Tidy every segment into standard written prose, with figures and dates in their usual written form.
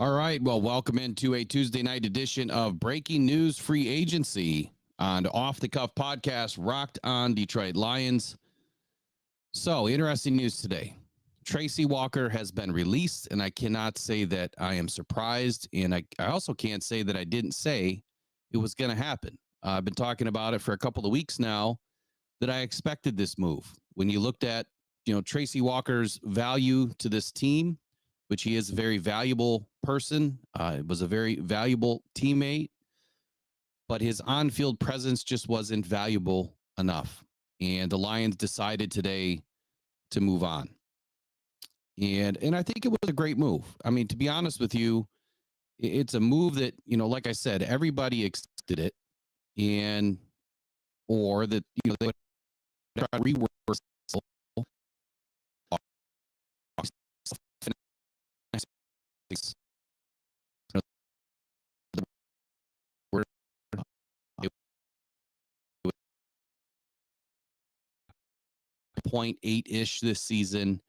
All right. Well, welcome into a Tuesday night edition of Breaking News Free Agency on Off the Cuff Podcast, Rocked on Detroit Lions. So, interesting news today. TRACY Walker has been released, and I cannot say that I am surprised. And I also can't say that I didn't say it was going to happen. I've been talking about it for a couple of weeks now that I expected this move. When you looked at, TRACY Walker's value to this team, which he is a very valuable person, was a very valuable teammate, but his on-field presence just wasn't valuable enough. And the Lions decided today to move on. And I think it was a great move. I mean, to be honest with you, it's a move that, like I said, everybody expected it, and or that they would try to rework .8-ish this season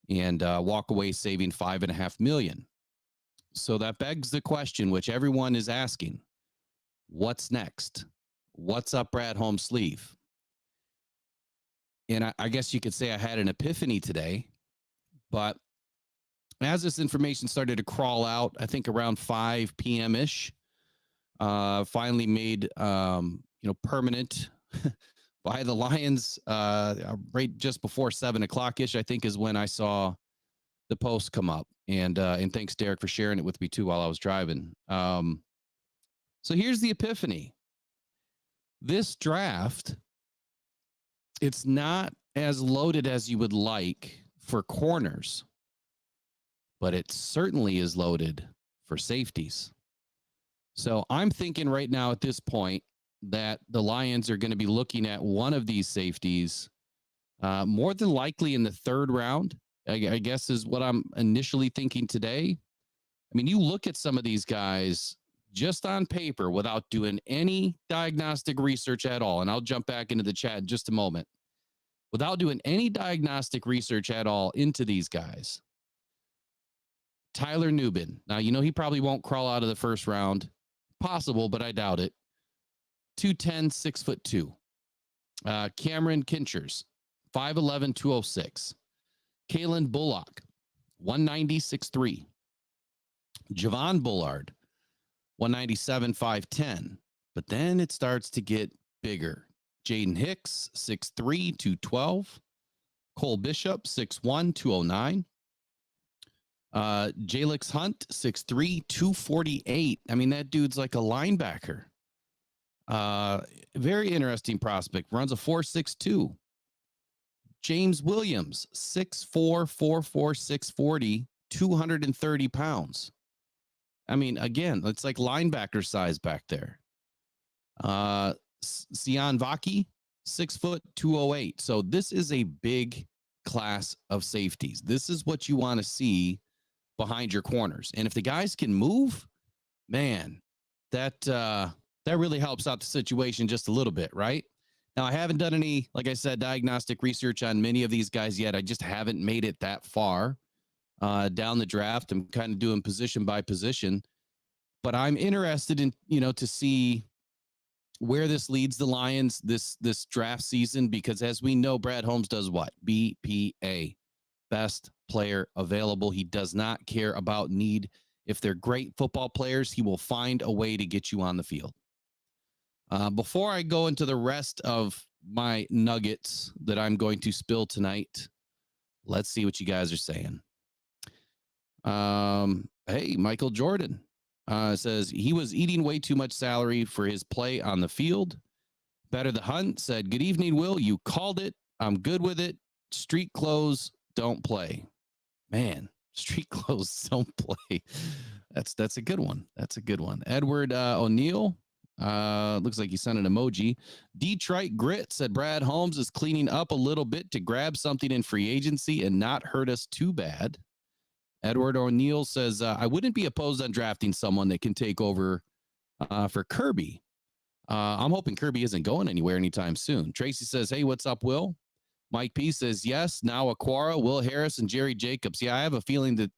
and walk away saving $5.5 million. So that begs the question, which everyone is asking: what's next? What's up Brad Holmes' sleeve? And I guess you could say I had an epiphany today, but as this information started to crawl out, I think around 5 p.m. ish, finally made permanent by the Lions right just before 7 o'clock ish, I think, is when I saw the post come up. And thanks, Derek, for sharing it with me too while I was driving. So here's the epiphany. This draft, it's not as loaded as you would like for corners, but it certainly is loaded for safeties. So I'm thinking right now at this point that the Lions are going to be looking at one of these safeties, more than likely in the third round, I guess is what I'm initially thinking today. I mean, you look at some of these guys just on paper without doing any diagnostic research at all, and I'll jump back into the chat in just a moment. Without doing any diagnostic research at all into these guys, Tyler Nubin. Now, he probably won't crawl out of the first round. Possible, but I doubt it. 210, 6'2". Cameron Kinchers, 5'11", 206. Kalen Bullock, 190, 6'3". Javon Bullard, 197, 5'10". But then it starts to get bigger. Jaden Hicks, 6'3", 212. Cole Bishop, 6'1", 209. Jalix Hunt, 6'3", 248. I mean, that dude's like a linebacker. Very interesting prospect. Runs a 4.62. James Williams, 6'4", 4'4", 640, 230 pounds. I mean, again, it's like linebacker size back there. Sian Vaki, 6 foot, 208. So this is a big class of safeties. This is what you want to see behind your corners. And if the guys can move, man, that really helps out the situation just a little bit, right? Now, I haven't done any, like I said, diagnostic research on many of these guys yet. I just haven't made it that far down the draft. I'm kind of doing position by position, but I'm interested in, to see where this leads the Lions this draft season, because as we know, Brad Holmes does what? BPA, best player available. He does not care about need. If they're great football players, he will find a way to get you on the field. Before I go into the rest of my nuggets that I'm going to spill tonight, let's see what you guys are saying. Hey, Michael Jordan says he was eating way too much salary for his play on the field. Better the Hunt said, good evening, Will. You called it. I'm good with it. Street clothes don't play. Man, street clothes don't play. That's a good one. That's a good one. Edward O'Neill. Looks like he sent an emoji. Detroit Grit said Brad Holmes is cleaning up a little bit to grab something in free agency and not hurt us too bad. Edward O'Neill says, I wouldn't be opposed on drafting someone that can take over for Kirby. I'm hoping Kirby isn't going anywhere anytime soon. Tracy says, hey, what's up, Will? Mike P says, yes, now Aquara, Will Harris, and Jerry Jacobs. Yeah, I have a feeling that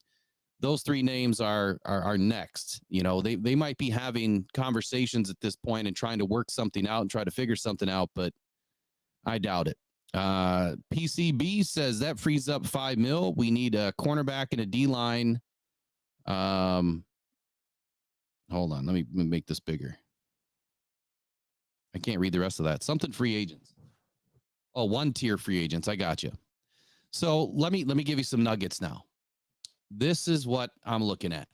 those three names are next. You know, they might be having conversations at this point and trying to work something out and try to figure something out, but I doubt it. PCB says that frees up $5 million. We need a cornerback and a D line. Hold on, let me make this bigger. I can't read the rest of that. Something free agents. Oh, 1-tier free agents. I got you. So let me give you some nuggets now. This is what I'm looking at.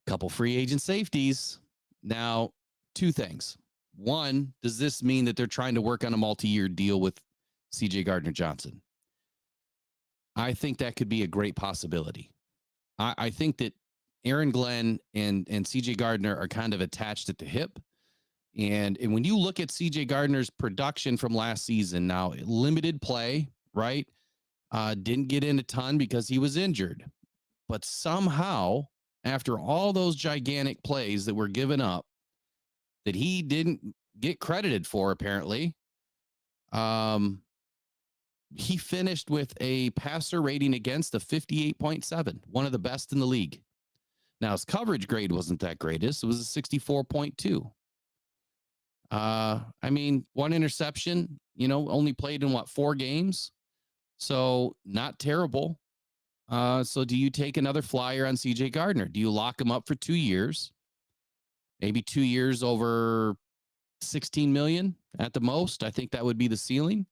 Couple free agent safeties. Now, two things. One, does this mean that they're trying to work on a multi-year deal with CJ Gardner-Johnson? I think that could be a great possibility. I think that Aaron Glenn and CJ Gardner are kind of attached at the hip. And when you look at CJ Gardner's production from last season, now limited play, right? Didn't get in a ton because he was injured. But somehow, after all those gigantic plays that were given up, that he didn't get credited for, apparently, he finished with a passer rating against of 58.7, one of the best in the league. Now, his coverage grade wasn't that greatest. It was a 64.2. I mean, one interception, only played in 4 games. So not terrible. So do you take another flyer on CJ Gardner? Do you lock him up for 2 years? Maybe 2 years over 16 million at the most. I think that would be the ceiling.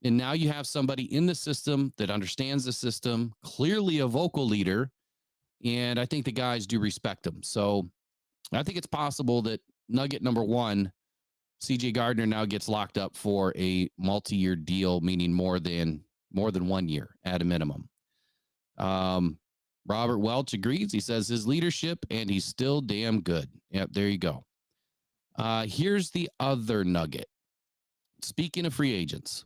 And now you have somebody in the system that understands the system, clearly a vocal leader. And I think the guys do respect him. So I think it's possible that nugget number 1, CJ Gardner now gets locked up for a multi-year deal, meaning more than 1 year at a minimum. Robert Welch agrees. He says his leadership and he's still damn good. Yep, there you go. Here's the other nugget. Speaking of free agents,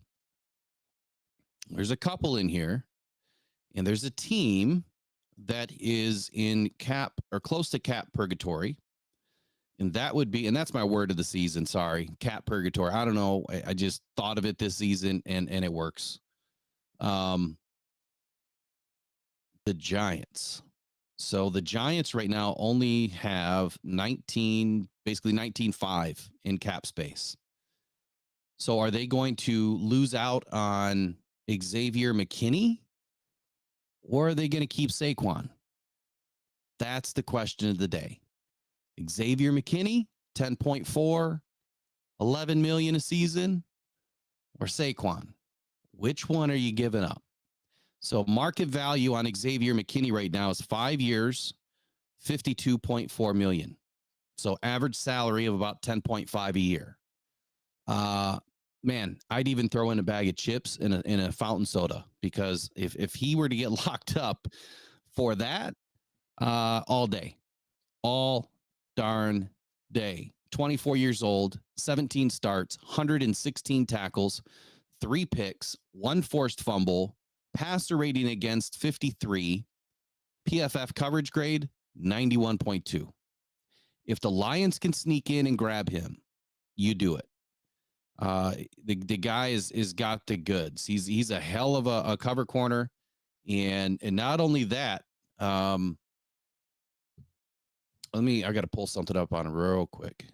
there's a couple in here, and there's a team that is in cap or close to cap purgatory. And that would be, and that's my word of the season. Sorry, cap purgatory. I don't know. I just thought of it this season, and it works. The Giants. So the Giants right now only have 19.5 in cap space. So are they going to lose out on Xavier McKinney, or are they going to keep Saquon? That's the question of the day. Xavier McKinney, 10.4, 11 million a season, or Saquon? Which one are you giving up? So market value on Xavier McKinney right now is 5 years, 52.4 million. So average salary of about 10.5 a year. Man, I'd even throw in a bag of chips in a fountain soda, because if he were to get locked up for that, all day, all darn day. 24 years old, 17 starts, 116 tackles, 3 picks, 1 forced fumble, passer rating against 53, PFF coverage grade 91.2. If the Lions can sneak in and grab him, you do it. The guy is got the goods. He's a hell of a cover corner, and not only that. I got to pull something up on it real quick.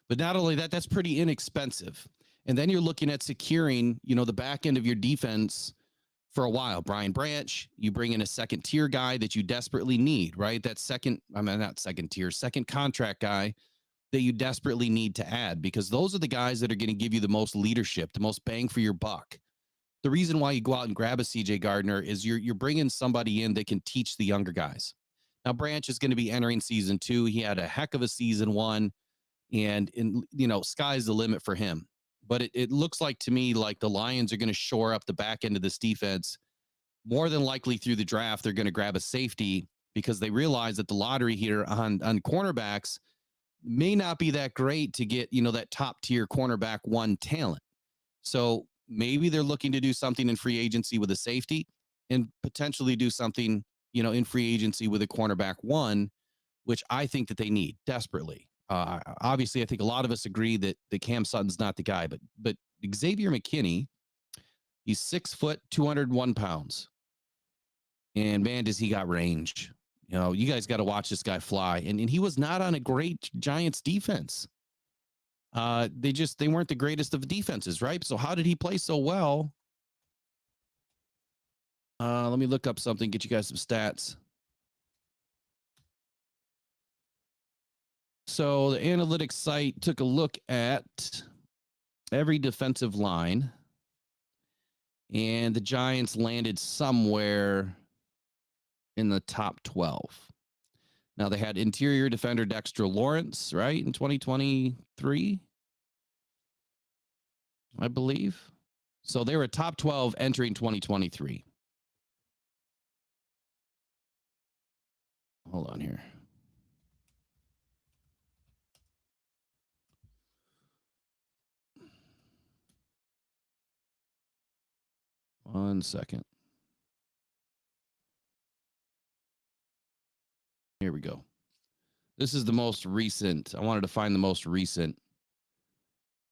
But not only that, that's pretty inexpensive. And then you're looking at securing, the back end of your defense for a while. Brian Branch, you bring in a second tier guy that you desperately need, right? That second contract guy that you desperately need to add, because those are the guys that are going to give you the most leadership, the most bang for your buck. The reason why you go out and grab a CJ Gardner is you're bringing somebody in that can teach the younger guys. Now, Branch is going to be entering season 2. He had a heck of a season 1, and sky's the limit for him. But it looks like to me like the Lions are going to shore up the back end of this defense. More than likely through the draft, they're going to grab a safety, because they realize that the lottery here on cornerbacks may not be that great to get, that top tier cornerback 1 talent. So maybe they're looking to do something in free agency with a safety, and potentially do something, in free agency with a cornerback 1, which I think that they need desperately. Obviously, I think a lot of us agree that Cam Sutton's not the guy, but Xavier McKinney, he's 6 foot, 201 pounds. And man, does he got range. You know, you guys got to watch this guy fly. And he was not on a great Giants defense. They weren't the greatest of defenses, right? So how did he play so well? Let me look up something, get you guys some stats. So the analytics site took a look at every defensive line, and the Giants landed somewhere in the top 12. Now they had interior defender Dexter Lawrence, right, in 2023, I believe. So they were top 12 entering 2023. Hold on here. One second. Here we go. This is the most recent. I wanted to find the most recent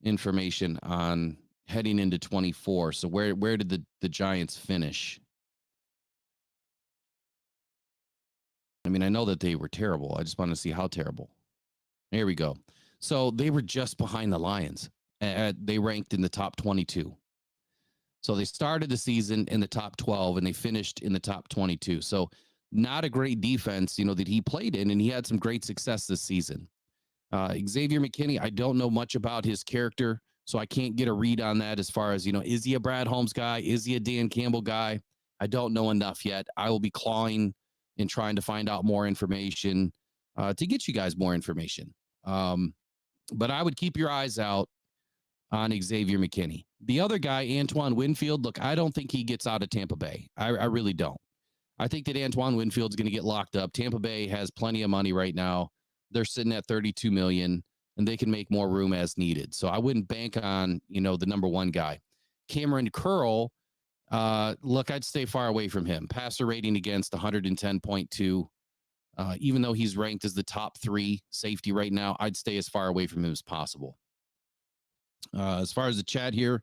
information on heading into 24. So where did the Giants finish? I mean, I know that they were terrible. I just want to see how terrible. Here we go. So they were just behind the Lions. They ranked in the top 22. So they started the season in the top 12 and they finished in the top 22. So not a great defense, you know, that he played in, and he had some great success this season. Xavier McKinney, I don't know much about his character, so I can't get a read on that as far as, you know, is he a Brad Holmes guy? Is he a Dan Campbell guy? I don't know enough yet. I will be clawing and trying to find out more information to get you guys more information. But I would keep your eyes out on Xavier McKinney. The other guy, Antoine Winfield, look, I don't think he gets out of Tampa Bay. I really don't. I think that Antoine Winfield's going to get locked up. Tampa Bay has plenty of money right now. They're sitting at $32 million, and they can make more room as needed. So I wouldn't bank on, you know, the number one guy. Cameron Curl, look, I'd stay far away from him. Passer rating against 110.2. Even though he's ranked as the top 3 safety right now, I'd stay as far away from him as possible. As far as the chat here,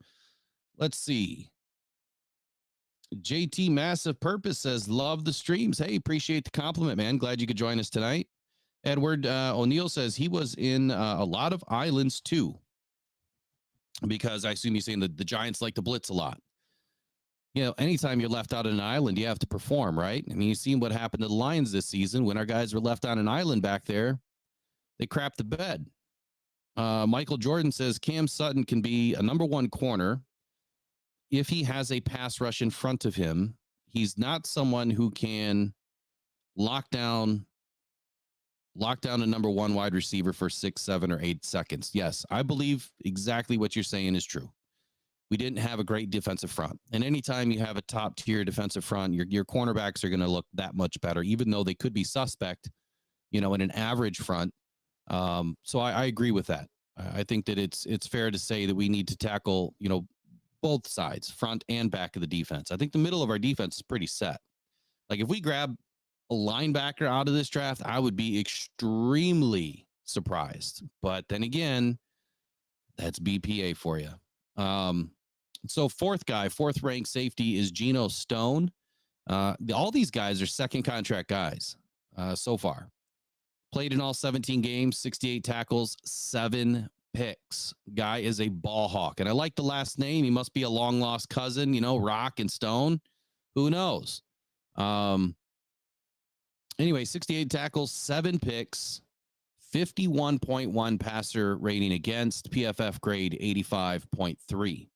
let's see. JT Massive Purpose says, love the streams. Hey, appreciate the compliment, man. Glad you could join us tonight. Edward O'Neill says he was in a lot of islands too, because I assume he's saying that the Giants like to blitz a lot. You know, anytime you're left out on an island, you have to perform, right? I mean, you've seen what happened to the Lions this season when our guys were left on an island back there. They crapped the bed. Michael Jordan says Cam Sutton can be a number 1 corner if he has a pass rush in front of him. He's not someone who can lock down a number 1 wide receiver for 6, 7, or 8 seconds. Yes, I believe exactly what you're saying is true. We didn't have a great defensive front. And anytime you have a top tier defensive front, your cornerbacks are going to look that much better, even though they could be suspect, you know, in an average front. So I agree with that. I think that it's fair to say that we need to tackle, you know, both sides, front and back of the defense. I think the middle of our defense is pretty set. Like if we grab a linebacker out of this draft, I would be extremely surprised. But then again, that's BPA for you. So fourth ranked safety is Geno Stone. All these guys are second contract guys so far. Played in all 17 games, 68 tackles, 7 picks. Guy is a ball hawk. And I like the last name. He must be a long lost cousin, you know, Rock and Stone. Who knows? Anyway, 68 tackles, 7 picks, 51.1 passer rating against, PFF grade 85.3.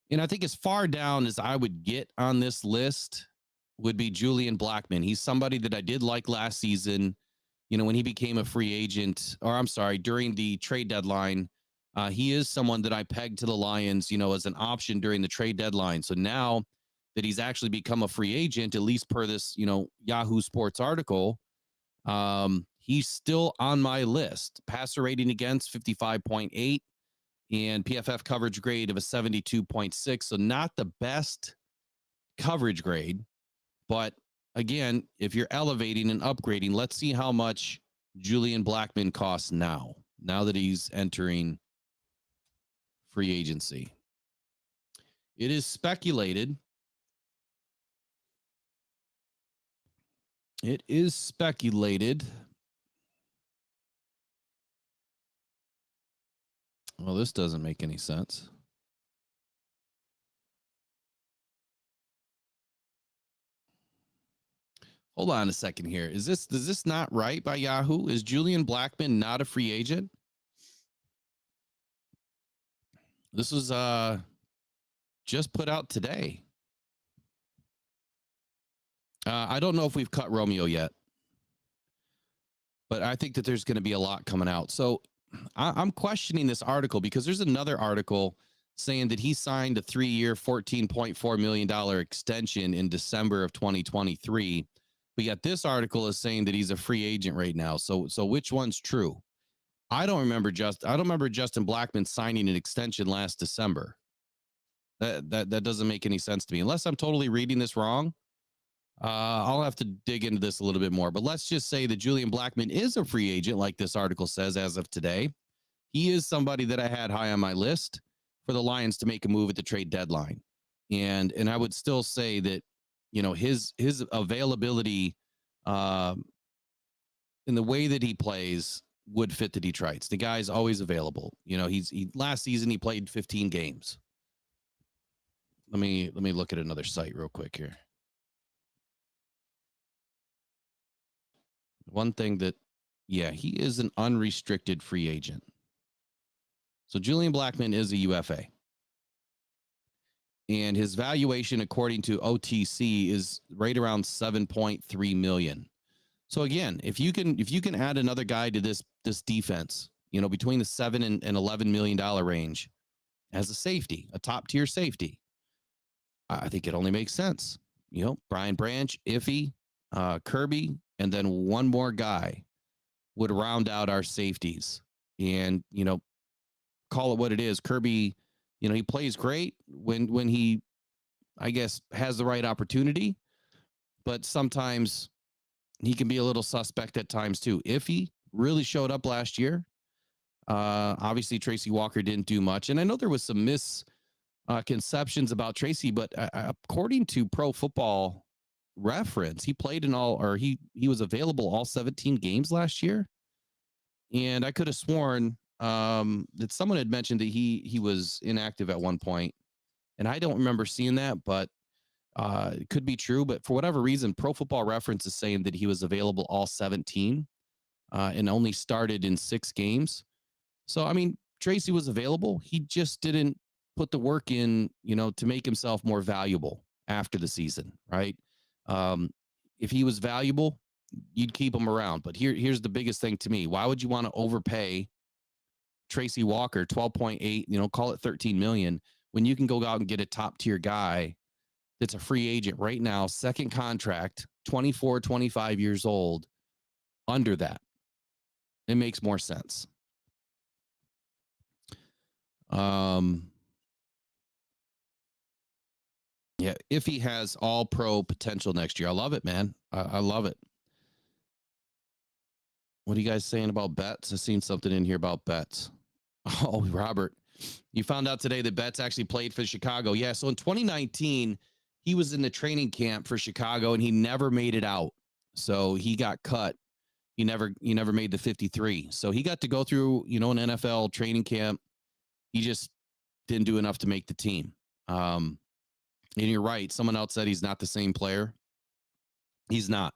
And I think as far down as I would get on this list would be Julian Blackmon. He's somebody that I did like last season. You know, when he became a free agent, or I'm sorry, during the trade deadline, he is someone that I pegged to the Lions, you know, as an option during the trade deadline. So now that he's actually become a free agent, at least per this, you know, Yahoo Sports article, he's still on my list. Passer rating against 55.8 and PFF coverage grade of a 72.6. So not the best coverage grade, but again, if you're elevating and upgrading, let's see how much Julian Blackmon costs now that he's entering free agency? It is speculated. It is speculated. Well, this doesn't make any sense. Hold on a second here. Is this not right by Yahoo? Is Julian Blackmon not a free agent? This was just put out today. I don't know if we've cut Romeo yet, but I think that there's going to be a lot coming out. So I'm questioning this article because there's another article saying that he signed a 3-year, $14.4 million extension in December of 2023. But yet this article is saying that he's a free agent right now. So which one's true? I don't remember Justin Blackmon signing an extension last December. That doesn't make any sense to me. Unless I'm totally reading this wrong. I'll have to dig into this a little bit more. But let's just say that Julian Blackmon is a free agent, like this article says as of today. He is somebody that I had high on my list for the Lions to make a move at the trade deadline. And I would still say that, you know, his availability in the way that he plays would fit the Detroits. The guy's always available. You know, last season he played 15 games. Let me look at another site real quick here. One thing that, yeah, he is an unrestricted free agent. So Julian Blackmon is a UFA. And his valuation, according to OTC, is right around 7.3 million. So again, if you can add another guy to this defense, you know, between the $7 and $11 million range as a safety, a top tier safety, I think it only makes sense. You know, Brian Branch, Iffy, Kirby, and then one more guy would round out our safeties. And, you know, call it what it is. Kirby, you know, he plays great when he, I guess, has the right opportunity, but sometimes he can be a little suspect at times too. Iffy really showed up last year. Obviously, Tracy Walker didn't do much. And I know there was some misconceptions about Tracy, but according to Pro Football Reference, he played in all, or he was available all 17 games last year. And I could have sworn that someone had mentioned that he was inactive at one point, and I don't remember seeing that, but it could be true. But for whatever reason, Pro Football Reference is saying that he was available all 17 and only started in 6 games. So, I mean, Tracy was available. He just didn't put the work in, you know, to make himself more valuable after the season, right? If he was valuable, you'd keep him around. But here's the biggest thing to me. Why would you want to overpay Tracy Walker 12.8, you know, call it 13 million, when you can go out and get a top tier guy that's a free agent right now, second contract, 24, 25 years old, under that? It makes more sense. Yeah, if he has all pro potential next year. I love it, man. I love it. What are you guys saying about Betts? I've seen something in here about Betts. Oh, Robert, you found out today that Betts actually played for Chicago. Yeah, so in 2019, he was in the training camp for Chicago and he never made it out. So he got cut. He never made the 53. So he got to go through, you know, an NFL training camp. He just didn't do enough to make the team. And you're right. Someone else said he's not the same player. He's not.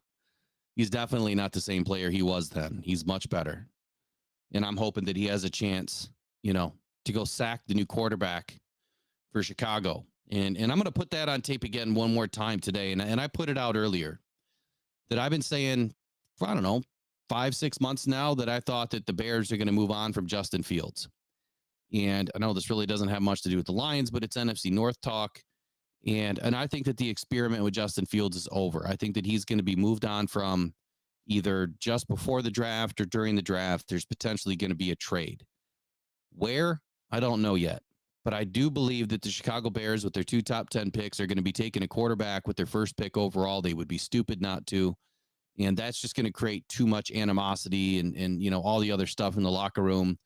He's definitely not the same player he was then. He's much better. And I'm hoping that he has a chance, you know, to go sack the new quarterback for Chicago. And I'm going to put that on tape again one more time today. And I put it out earlier that I've been saying for, I don't know, 5-6 months now that I thought that the Bears are going to move on from Justin Fields. And I know this really doesn't have much to do with the Lions, but it's NFC North talk. And I think that the experiment with Justin Fields is over. I think that he's going to be moved on from either just before the draft or during the draft. There's potentially going to be a trade. Where? I don't know yet. But I do believe that the Chicago Bears, with their 2 top 10 picks, are going to be taking a quarterback with their first pick overall. They would be stupid not to. And that's just going to create too much animosity and, you know, all the other stuff in the locker room.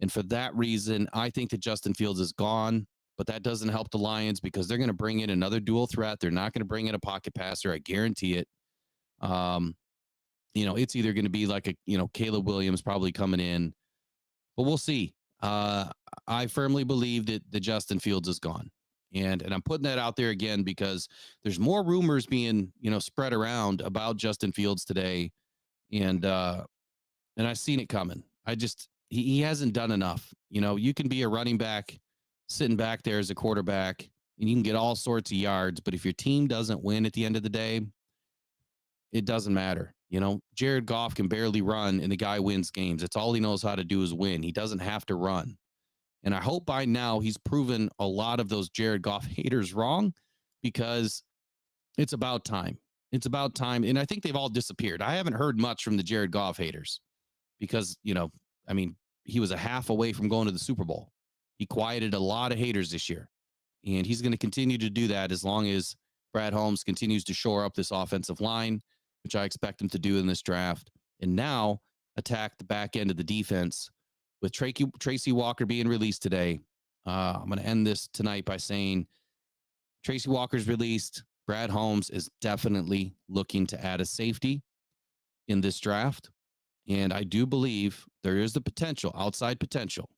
And for that reason, I think that Justin Fields is gone, but that doesn't help the Lions because they're going to bring in another dual threat. They're not going to bring in a pocket passer. I guarantee it. You know, it's either going to be like a, you know, Caleb Williams probably coming in, but we'll see. I firmly believe that the Justin Fields is gone. And I'm putting that out there again because there's more rumors being, you know, spread around about Justin Fields today. And I've seen it coming. He hasn't done enough. You know, you can be a running back sitting back there as a quarterback and you can get all sorts of yards, but if your team doesn't win at the end of the day, it doesn't matter. You know, Jared Goff can barely run and the guy wins games. It's all he knows how to do is win. He doesn't have to run. And I hope by now he's proven a lot of those Jared Goff haters wrong because it's about time. It's about time. And I think they've all disappeared. I haven't heard much from the Jared Goff haters because, you know, I mean, he was a half away from going to the Super Bowl. He quieted a lot of haters this year. And he's going to continue to do that as long as Brad Holmes continues to shore up this offensive line, which I expect him to do in this draft. And now attack the back end of the defense. With Tracy Walker being released today, I'm going to end this tonight by saying Tracy Walker's released. Brad Holmes is definitely looking to add a safety in this draft. And I do believe there is the potential, outside potential,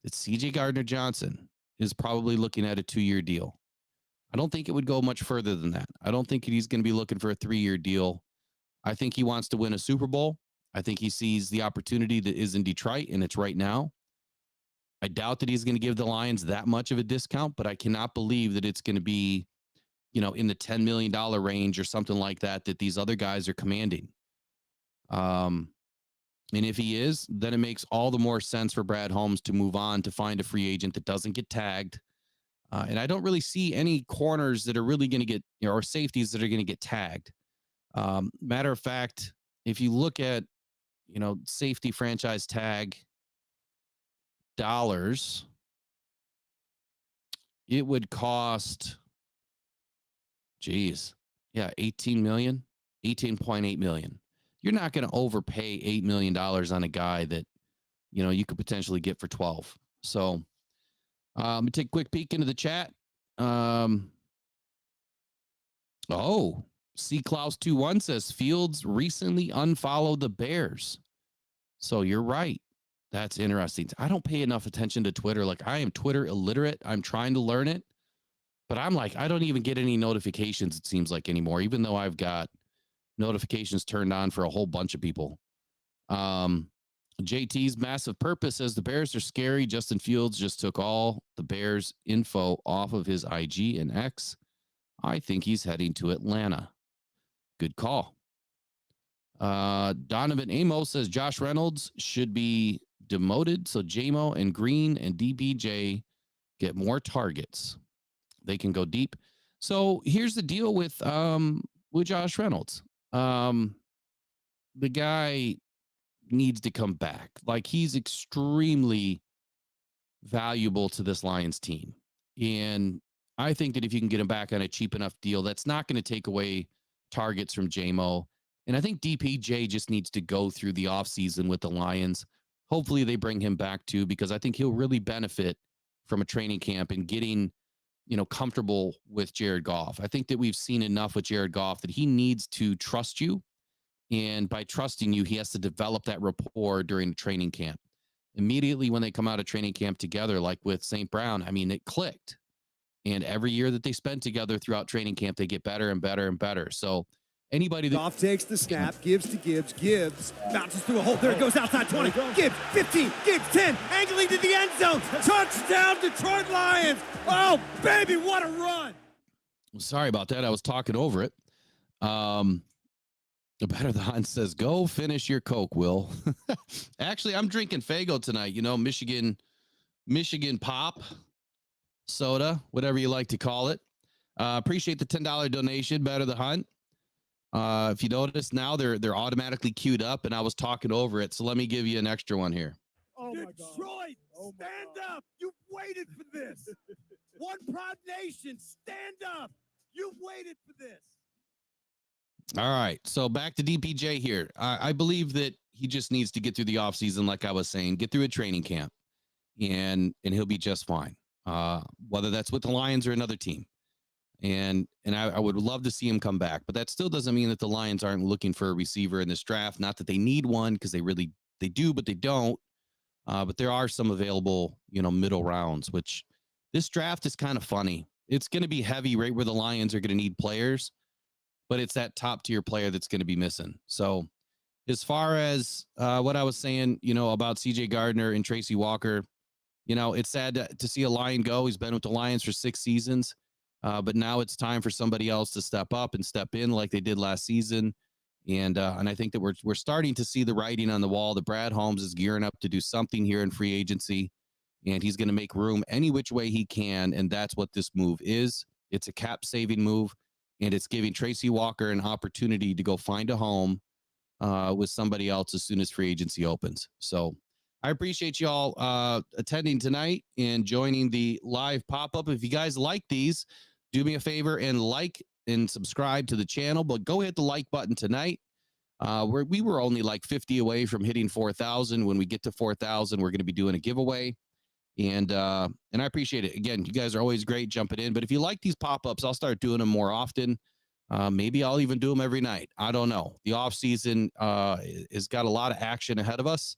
that CJ Gardner-Johnson is probably looking at a 2-year deal. I don't think it would go much further than that. I don't think he's going to be looking for a 3-year deal. I think he wants to win a Super Bowl. I think he sees the opportunity that is in Detroit, and it's right now. I doubt that he's going to give the Lions that much of a discount, but I cannot believe that it's going to be, you know, in the $10 million range or something like that these other guys are commanding. And if he is, then it makes all the more sense for Brad Holmes to move on to find a free agent that doesn't get tagged. And I don't really see any corners that are really going to get, you know, or safeties that are going to get tagged. Matter of fact, if you look at, you know, safety franchise tag dollars, it would cost, 18 million, 18.8 million. You're not going to overpay $8 million on a guy that, you know, you could potentially get for 12. So let me take a quick peek into the chat. C. Klaus 21 says Fields recently unfollowed the Bears. So you're right. That's interesting. I don't pay enough attention to Twitter. Like, I am Twitter illiterate. I'm trying to learn it, but I'm like, I don't even get any notifications, it seems like, anymore, even though I've got notifications turned on for a whole bunch of people. JT's Massive Purpose says the Bears are scary. Justin Fields just took all the Bears info off of his IG and X. I think he's heading to Atlanta. Good call. Donovan Amos says Josh Reynolds should be demoted so JMO and Green and DBJ get more targets. They can go deep. So here's the deal with Josh Reynolds. The guy needs to come back. Like, he's extremely valuable to this Lions team. And I think that if you can get him back on a cheap enough deal, that's not going to take away targets from JMO. And I think DPJ just needs to go through the offseason with the Lions. Hopefully they bring him back too, because I think he'll really benefit from a training camp and getting, you know, comfortable with Jared Goff. I think that we've seen enough with Jared Goff that he needs to trust you. And by trusting you, he has to develop that rapport during the training camp. Immediately when they come out of training camp together, like with St. Brown, I mean, it clicked. And every year that they spend together throughout training camp, they get better and better and better. So anybody that Goff takes the snap, gives to Gibbs. Gibbs bounces through a hole. There it goes outside 20. Gibbs 15. Gibbs 10. Angling to the end zone. Touchdown, Detroit Lions. Oh, baby, what a run. Sorry about that. I was talking over it. Better the Hunt says, go finish your Coke, Will. Actually, I'm drinking Faygo tonight. You know, Michigan pop soda, whatever you like to call it. Appreciate the $10 donation. Better the Hunt. If you notice now, they're automatically queued up, and I was talking over it. So let me give you an extra one here. Oh my Detroit, God. Stand up. You've waited for this. One proud nation, stand up. You've waited for this. All right. So back to DPJ here. I believe that he just needs to get through the offseason, like I was saying, get through a training camp, and he'll be just fine. Whether that's with the Lions or another team. And I would love to see him come back, but that still doesn't mean that the Lions aren't looking for a receiver in this draft. Not that they need one, because they do, but they don't. But there are some available, middle rounds, which this draft is kind of funny. It's going to be heavy right where the Lions are going to need players, but it's that top tier player that's going to be missing. So as far as what I was saying, about CJ Gardner and Tracy Walker, it's sad to see a Lion go. He's been with the Lions for 6 seasons. But now it's time for somebody else to step up and step in like they did last season. And I think that we're starting to see the writing on the wall that Brad Holmes is gearing up to do something here in free agency, and he's going to make room any which way he can. And that's what this move is. It's a cap saving move, and it's giving Tracy Walker an opportunity to go find a home with somebody else as soon as free agency opens. So I appreciate y'all attending tonight and joining the live pop-up. If you guys like these, do me a favor and like and subscribe to the channel, but go hit the like button tonight. We were only like 50 away from hitting 4,000. When we get to 4,000, we're going to be doing a giveaway. And I appreciate it. Again, you guys are always great jumping in, but if you like these pop-ups, I'll start doing them more often. Maybe I'll even do them every night. I don't know. The off season has got a lot of action ahead of us,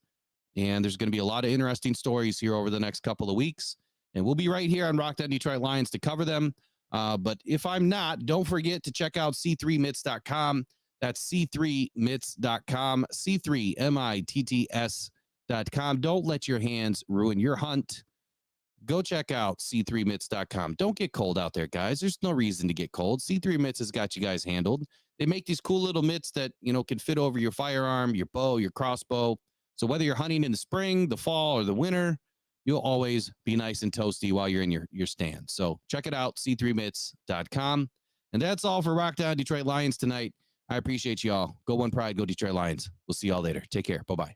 and there's going to be a lot of interesting stories here over the next couple of weeks. And we'll be right here on Rock Down Detroit Lions to cover them. But if I'm not, don't forget to check out c3mitts.com. That's c3mitts.com, c3mitts.com. Don't let your hands ruin your hunt. Go check out c3mitts.com. Don't get cold out there, guys. There's no reason to get cold. C3 Mitts has got you guys handled. They make these cool little mitts that, can fit over your firearm, your bow, your crossbow. So whether you're hunting in the spring, the fall, or the winter, you'll always be nice and toasty while you're in your stand. So check it out, c3mitts.com. And that's all for Rock Down Detroit Lions tonight. I appreciate y'all. Go One Pride, go Detroit Lions. We'll see y'all later. Take care. Bye-bye.